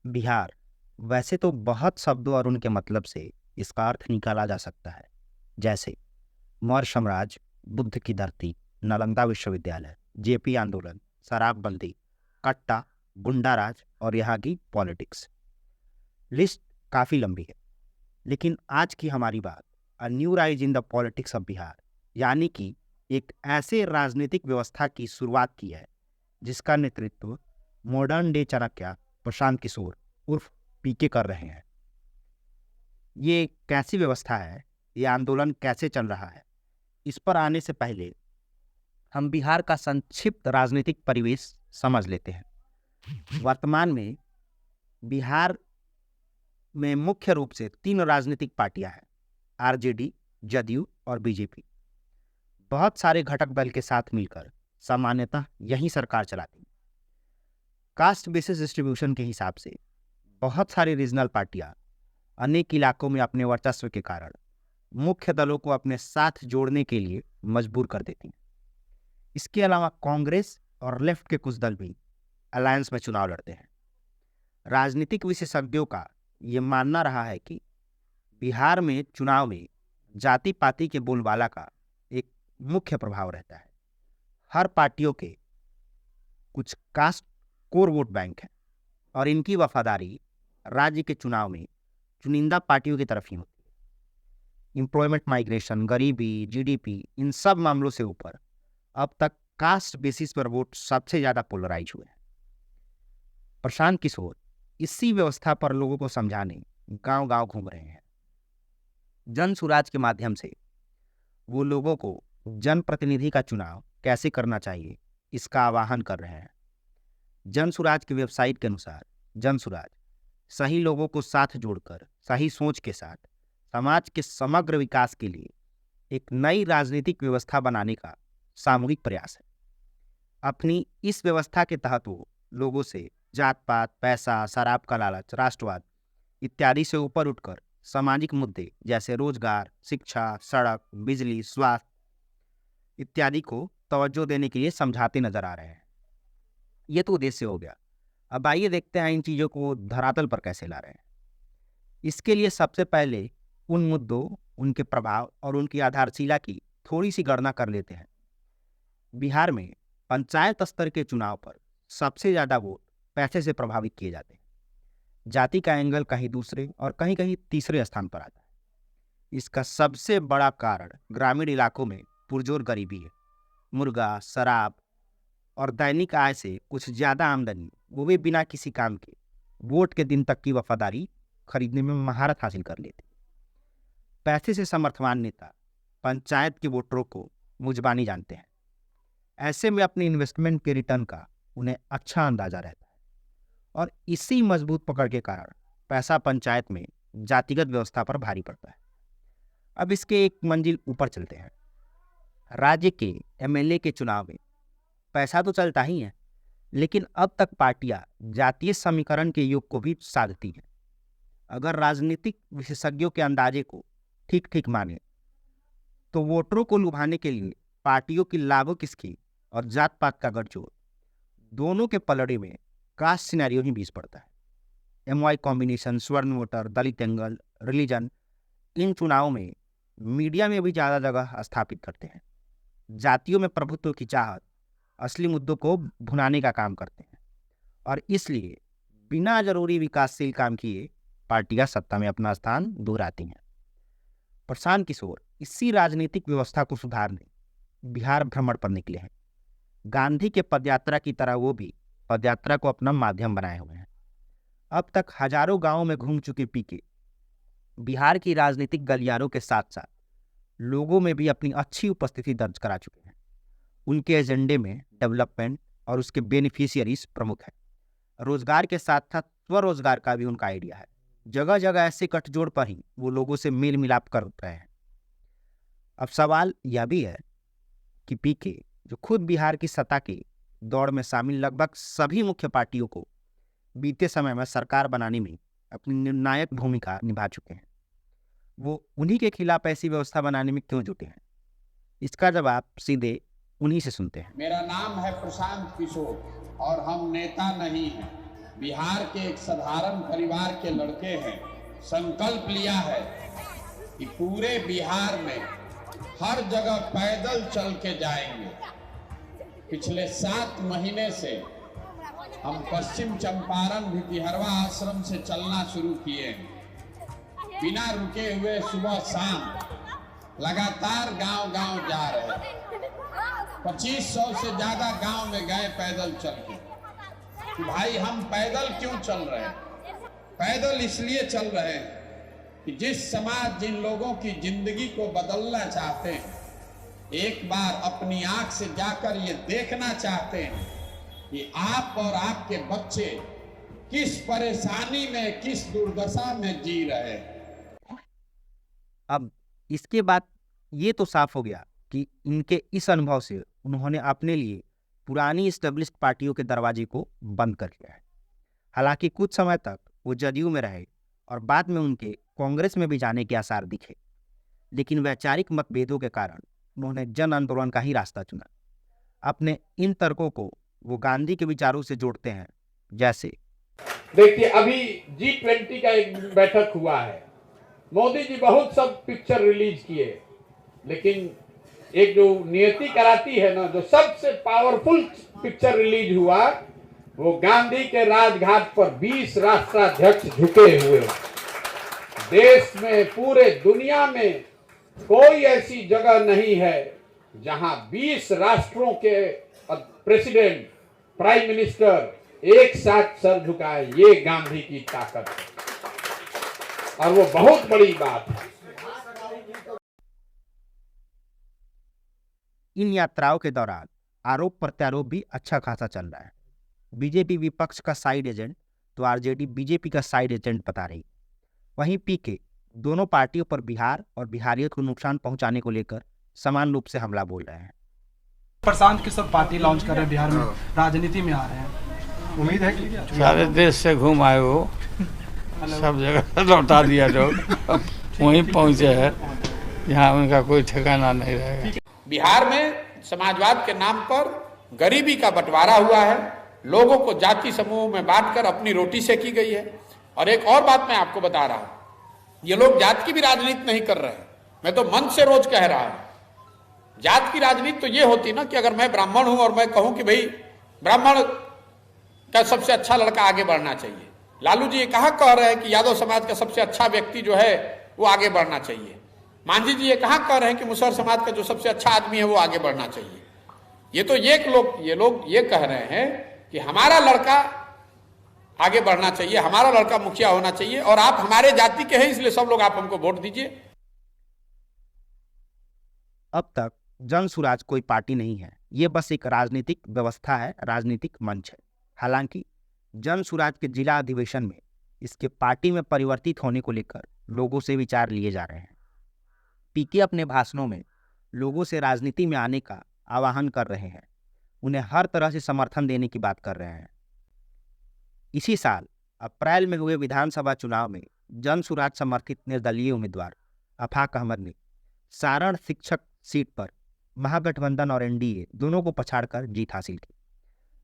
बिहार। वैसे तो बहुत शब्दों और उनके मतलब से इसका अर्थ निकाला जा सकता है, जैसे मौर्य साम्राज्य, बुद्ध की धरती, नालंदा विश्वविद्यालय, जेपी आंदोलन, शराबबंदी, कट्टा, गुंडा राज और यहाँ की पॉलिटिक्स। लिस्ट काफी लंबी है, लेकिन आज की हमारी बात a new rise in the politics of Bihar, यानी कि एक ऐसे राजनीतिक व्यवस्था की शुरुआत की है जिसका नेतृत्व मॉडर्न डे चाणक्य प्रशांत किशोर उर्फ पीके कर रहे हैं। ये कैसी व्यवस्था है, ये आंदोलन कैसे चल रहा है, इस पर आने से पहले हम बिहार का संक्षिप्त राजनीतिक परिवेश समझ लेते हैं। वर्तमान में बिहार में मुख्य रूप से 3 राजनीतिक पार्टियां हैं, आरजेडी, जदयू और बीजेपी। बहुत सारे घटक दल के साथ मिलकर सामान्यतः यही सरकार चलाती है। कास्ट बेसिस डिस्ट्रीब्यूशन के हिसाब से बहुत सारी रीजनल पार्टियां अनेक इलाकों में अपने वर्चस्व के कारण मुख्य दलों को अपने साथ जोड़ने के लिए मजबूर कर देती हैं। इसके अलावा कांग्रेस और लेफ्ट के कुछ दल भी अलायंस में चुनाव लड़ते हैं। राजनीतिक विशेषज्ञों का ये मानना रहा है कि बिहार में चुनाव में जाति पाति के बोलबाला का एक मुख्य प्रभाव रहता है। हर पार्टियों के कुछ कास्ट कोर वोट बैंक है और इनकी वफादारी राज्य के चुनाव में चुनिंदा पार्टियों की तरफ ही होती है। एम्प्लॉयमेंट, माइग्रेशन, गरीबी, जीडीपी, इन सब मामलों से ऊपर अब तक कास्ट बेसिस पर वोट सबसे ज्यादा पोलराइज हुए हैं। प्रशांत किशोर इसी व्यवस्था पर लोगों को समझाने गांव गांव घूम रहे हैं। जन सुराज के माध्यम से वो लोगों को जनप्रतिनिधि का चुनाव कैसे करना चाहिए, इसका आह्वान कर रहे हैं। जन सुराज की वेबसाइट के अनुसार जन सुराज सही लोगों को साथ जोड़कर सही सोच के साथ समाज के समग्र विकास के लिए एक नई राजनीतिक व्यवस्था बनाने का सामूहिक प्रयास है। अपनी इस व्यवस्था के तहत वो लोगों से जात पात, पैसा, शराब का लालच, राष्ट्रवाद इत्यादि से ऊपर उठकर सामाजिक मुद्दे जैसे रोजगार, शिक्षा, सड़क, बिजली, स्वास्थ्य इत्यादि को तवज्जो देने के लिए समझाते नजर आ रहे हैं। ये तो उद्देश्य हो गया। अब आइए देखते हैं इन चीजों को धरातल पर कैसे ला रहे हैं। इसके लिए सबसे पहले उन मुद्दों, उनके प्रभाव और उनकी आधारशिला की थोड़ी सी गणना कर लेते हैं। बिहार में पंचायत स्तर के चुनाव पर सबसे ज्यादा वोट पैसे से प्रभावित किए जाते हैं। जाति का एंगल कहीं दूसरे और कहीं कहीं तीसरे स्थान पर आता है। इसका सबसे बड़ा कारण ग्रामीण इलाकों में पुरजोर गरीबी है। मुर्गा, शराब और दैनिक आय से कुछ ज्यादा आमदनी, वो भी बिना किसी काम के, वोट के दिन तक की वफादारी खरीदने में महारत हासिल कर लेते। पैसे से समर्थवान नेता पंचायत के वोटरों को मुजबानी जानते हैं। ऐसे में अपने इन्वेस्टमेंट के रिटर्न का उन्हें अच्छा अंदाजा रहता है और इसी मजबूत पकड़ के कारण पैसा पंचायत में जातिगत व्यवस्था पर भारी पड़ता है। अब इसके एक मंजिल ऊपर चलते हैं। राज्य के एमएलए के चुनाव में पैसा तो चलता ही है, लेकिन अब तक पार्टियां जातीय समीकरण के युग को भी साधती हैं। अगर राजनीतिक विशेषज्ञों के अंदाजे को ठीक ठीक माने तो वोटरों को लुभाने के लिए पार्टियों की लाभों किसकी और जात पात का गठजोड़, दोनों के पलड़े में कास्ट सिनेरियो ही बीच पड़ता है। एमवाई कॉम्बिनेशन, स्वर्ण voter, Dalit angle, religion in चुनावों में मीडिया में भी ज्यादा जगह स्थापित करते हैं। जातियों में प्रभुत्व की चाहत असली मुद्दों को भुनाने का काम करते हैं और इसलिए बिना जरूरी विकासशील काम किए पार्टियां सत्ता में अपना स्थान दोहराती हैं। प्रशांत किशोर इसी राजनीतिक व्यवस्था को सुधारने बिहार भ्रमण पर निकले हैं। गांधी के पदयात्रा की तरह वो भी पदयात्रा को अपना माध्यम बनाए हुए हैं। अब तक हजारों गांवों में घूम चुके पीके बिहार की राजनीतिक गलियारों के साथ साथ लोगों में भी अपनी अच्छी उपस्थिति दर्ज करा चुके हैं। उनके एजेंडे में डेवलपमेंट और उसके बेनिफिशियरीज प्रमुख है। रोजगार के साथ साथ स्वरोजगार का भी उनका आइडिया है। जगह जगह ऐसे गठजोड़ पर ही वो लोगों से मेल मिलाप कर रहे हैं। अब सवाल यह भी है कि पीके, जो खुद बिहार की सत्ता की दौड़ में शामिल लगभग सभी मुख्य पार्टियों को बीते समय में सरकार बनाने में अपनी निर्णायक भूमिका निभा चुके हैं, वो उन्हीं के खिलाफ ऐसी व्यवस्था बनाने में क्यों जुटे हैं? इसका जवाब सीधे उन्हीं से सुनते हैं। मेरा नाम है प्रशांत किशोर और हम नेता नहीं हैं, बिहार के एक साधारण परिवार के लड़के हैं, संकल्प लिया है कि पूरे बिहार में हर जगह पैदल चल के जाएंगे। पिछले 7 महीने से हम पश्चिम चंपारण भितिहरवा आश्रम से चलना शुरू किए हैं। बिना रुके हुए सुबह शाम लगातार गांव-गांव जा रहे हैं। 2500 से ज्यादा गांव में गए पैदल चल के। भाई हम पैदल क्यों चल रहे हैं? पैदल इसलिए चल रहे हैं कि जिस समाज जिन लोगों की जिंदगी को बदलना चाहते हैं, एक बार अपनी आंख से जाकर ये देखना चाहते हैं कि आप और आपके बच्चे किस परेशानी में, किस दुर्दशा में जी रहे हैं। अब इसके बाद ये तो साफ हो गया कि इनके इस अनुभव से उन्होंने अपने लिए पुरानी स्टेब्लिश्ड पार्टियों के दरवाजे को बंद कर लिया है। हालांकि कुछ समय तक वो जदयू में रहे और बाद में उनके कांग्रेस में भी जाने के आसार दिखे, लेकिन वैचारिक मतभेदों के कारण उन्होंने जन आंदोलन का ही रास्ता चुना। अपने इन तर्कों को वो गांधी के विचारों से जोड़ते हैं। जैसे देखिए, अभी G20 का एक बैठक हुआ है, मोदी जी बहुत सब पिक्चर रिलीज किए, लेकिन एक जो नियति कराती है ना, जो सबसे पावरफुल पिक्चर रिलीज हुआ, वो गांधी के राजघाट पर 20 राष्ट्राध्यक्ष झुके हुए। देश में, पूरे दुनिया में कोई ऐसी जगह नहीं है जहां 20 राष्ट्रों के प्रेसिडेंट, प्राइम मिनिस्टर एक साथ सर झुकाए। ये गांधी की ताकत है और वो बहुत बड़ी बात है। इन यात्राओं के दौरान आरोप प्रत्यारोप भी अच्छा खासा चल रहा है। बीजेपी विपक्ष का साइड एजेंट तो आरजेडी बीजेपी का साइड एजेंट बता रही। वहीं पीके दोनों पार्टियों पर बिहार और बिहारियों को नुकसान पहुंचाने को लेकर समान रूप से हमला बोल रहे हैं। प्रशांत किशोर पार्टी लॉन्च कर रहे हैं, बिहार में राजनीति में आ रहे हैं। उम्मीद है कि सारे देश से घूम आए हो, सब जगह लौटा दिया जो वहीं पहुंचे हैं जहाँ उनका कोई ठिकाना नहीं रहेगा। बिहार में समाजवाद के नाम पर गरीबी का बंटवारा हुआ है, लोगों को जाति समूह में बांटकर अपनी रोटी सेकी गई है। और एक और बात मैं आपको बता रहा हूं, ये लोग जात की भी राजनीति नहीं कर रहे हैं। मैं तो मन से रोज कह रहा हूं, जात की राजनीति तो ये होती ना कि अगर मैं ब्राह्मण हूं और मैं कहूं कि भाई ब्राह्मण का सबसे अच्छा लड़का आगे बढ़ना चाहिए, लालू जी ये कहां कह रहे हैं कि यादव समाज का सबसे अच्छा व्यक्ति जो है वो आगे बढ़ना चाहिए, मांझी जी ये कहां कह रहे हैं कि मुसहर समाज का जो सबसे अच्छा आदमी है वो आगे बढ़ना चाहिए। ये तो ये लोग ये कह रहे हैं कि हमारा लड़का आगे बढ़ना चाहिए, हमारा लड़का मुखिया होना चाहिए और आप हमारे जाति के हैं इसलिए सब लोग आप हमको वोट दीजिए। अब तक जन सुराज कोई पार्टी नहीं है, ये बस एक राजनीतिक व्यवस्था है, राजनीतिक मंच है। हालांकि जन सुराज के जिला अधिवेशन में इसके पार्टी में परिवर्तित होने को लेकर लोगों से विचार लिए जा रहे हैं। पीके अपने भाषणों में लोगों से राजनीति में आने का आह्वान कर रहे हैं, उन्हें हर तरह से समर्थन देने की बात कर रहे हैं। इसी साल अप्रैल में हुए विधानसभा चुनाव में जन सुराज समर्थित निर्दलीय उम्मीदवार आफाक अहमद ने सारण शिक्षक सीट पर महागठबंधन और एनडीए दोनों को पछाड़कर जीत हासिल की।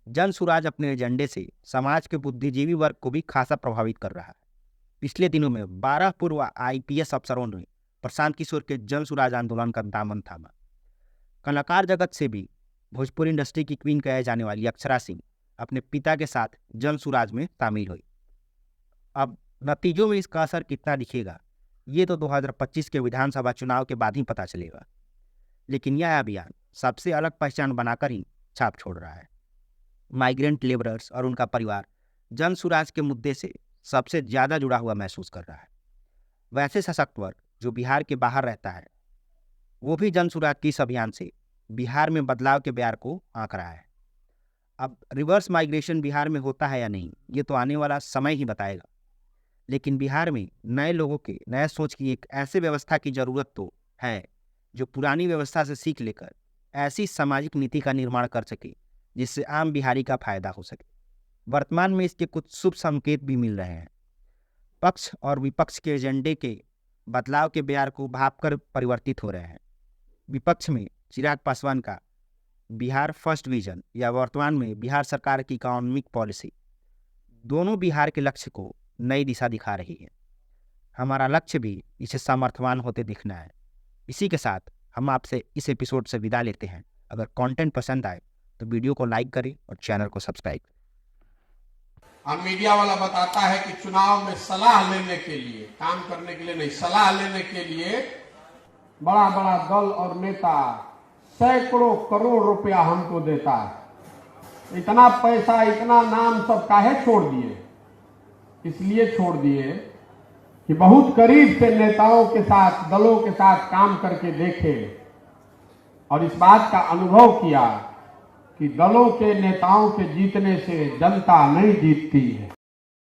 जन सुराज अपने एजेंडे से समाज के बुद्धिजीवी वर्ग को भी खासा प्रभावित कर रहा है। पिछले दिनों में 12 पूर्व आईपीएस अफसरों ने प्रशांत किशोर के जन सुराज आंदोलन का दामन थामा। कलाकार जगत से भी भोजपुरी इंडस्ट्री की क्वीन कहे जाने वाली अक्षरा सिंह अपने पिता के साथ जन सुराज में शामिल हुई। अब नतीजों में इसका असर कितना दिखेगा ये तो 2025 के विधानसभा चुनाव के बाद ही पता चलेगा, लेकिन यह अभियान सबसे अलग पहचान बनाकर ही छाप छोड़ रहा है। माइग्रेंट लेबरर्स और उनका परिवार जन सुराज के मुद्दे से सबसे ज़्यादा जुड़ा हुआ महसूस कर रहा है। वैसे सशक्त वर्ग जो बिहार के बाहर रहता है वो भी जन सुराज के इस अभियान से बिहार में बदलाव के ब्यार को आंक रहा है। अब रिवर्स माइग्रेशन बिहार में होता है या नहीं ये तो आने वाला समय ही बताएगा, लेकिन बिहार में नए लोगों के नए सोच की एक ऐसे व्यवस्था की ज़रूरत तो है जो पुरानी व्यवस्था से सीख लेकर ऐसी सामाजिक नीति का निर्माण कर सके जिससे आम बिहारी का फायदा हो सके। वर्तमान में इसके कुछ शुभ संकेत भी मिल रहे हैं। पक्ष और विपक्ष के एजेंडे के बदलाव के ब्यार को भांपकर परिवर्तित हो रहे हैं। विपक्ष में चिराग पासवान का बिहार फर्स्ट विजन या वर्तमान में बिहार सरकार की इकोनॉमिक पॉलिसी, दोनों बिहार के लक्ष्य को नई दिशा दिखा रही है। हमारा लक्ष्य भी इसे सामर्थ्यवान होते दिखना है। इसी के साथ हम आपसे इस एपिसोड से विदा लेते हैं। अगर कंटेंट पसंद आए तो वीडियो को लाइक करें और चैनल को सब्सक्राइब करें। अब मीडिया वाला बताता है कि चुनाव में सलाह लेने के लिए, काम करने के लिए नहीं, सलाह लेने के लिए बड़ा बड़ा दल और नेता सैकड़ों करोड़ रुपया हमको देता है। इतना पैसा, इतना नाम सब काहे छोड़ दिए? इसलिए छोड़ दिए कि बहुत करीब से नेताओं के साथ, दलों के साथ काम करके देखे और इस बात का अनुभव किया कि दलों के नेताओं के जीतने से जनता नहीं जीतती है।